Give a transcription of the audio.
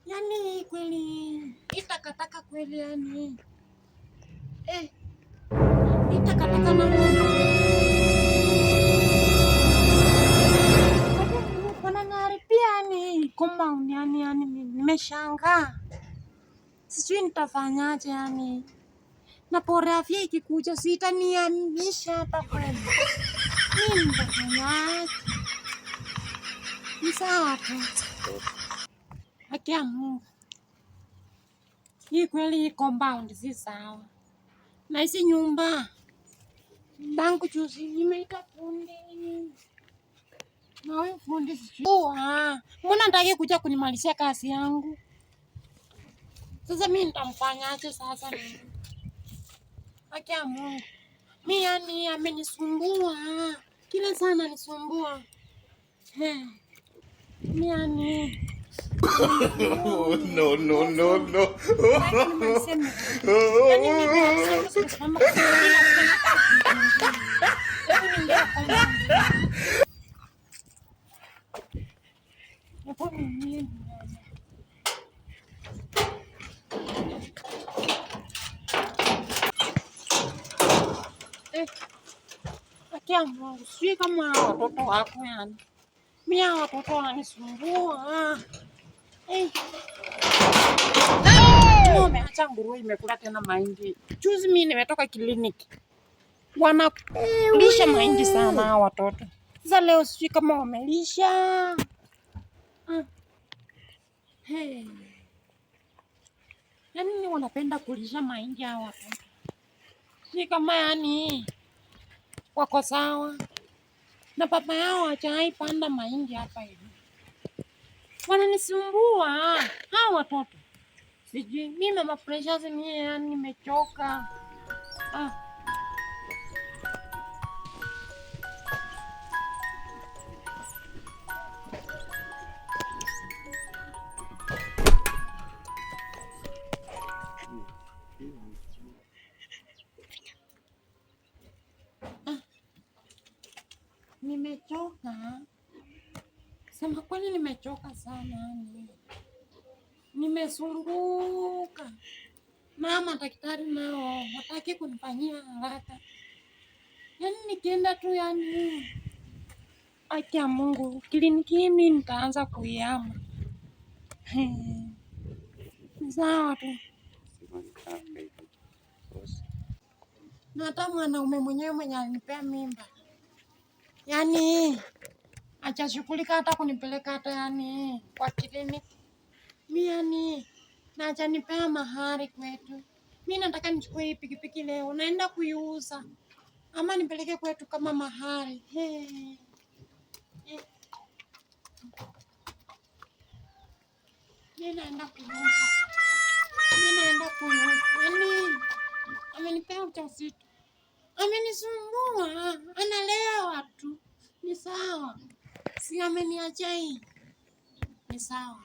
Yani kweli itakataka kweli yani itakataka na wanang'aribia yani compound yani nimeshangaa, sijui nitafanyaje yani, na pore afya ikikuja sitaniamisha hapa kweli, mimi nitafanyaje? Ni sawa tu, haki ya Mungu. Hii kweli hii compound si sawa. Na hizi nyumba bangu juzi nimeita fundi. Na huyu fundi sijui. Mbona hataki kuja kunimalizia kazi yangu? Sasa mimi nitamfanyaje sasa mimi? Haki ya Mungu. Mimi yani amenisumbua. Kila saa ananisumbua. Mimi yani no. sijui kama watoto wako yani. Mimi watoto wananisumbua. Acha nguruwe imekula tena mahindi. Juzi mimi nimetoka kliniki. Wanalisha mahindi sana hao watoto. Sasa leo sijui kama wamelisha. Yani wanapenda kulisha mahindi hao watoto. Sijui kama yani wako sawa. Na baba yao hajai panda mahindi hapa hivi. Wananisumbua hao watoto. Sijui mimi mama Precious mimi yani nimechoka. Nimechoka. Sema kweli nimechoka sana yani. Nimesumbuka. Mama daktari nao wataki kunifanyia haraka. Yani nikienda tu yani. Haki ya Mungu, kliniki mimi nitaanza kuihama. Sawa tu. Na hata mwanaume mwenyewe mwenye alinipea mimba. Yani hajashughulika hata kunipeleka hata yani kwa kliniki. Mimi yani na hajanipea mahari kwetu. Mimi nataka nichukue hii pikipiki leo naenda kuiuza. Ama nipeleke kwetu kama mahari. Mimi naenda kuiuza. Yani amenipea ujauzito. Amenisumbua. Analea watu. Ni sawa. Si ameniacha hii. Ni sawa.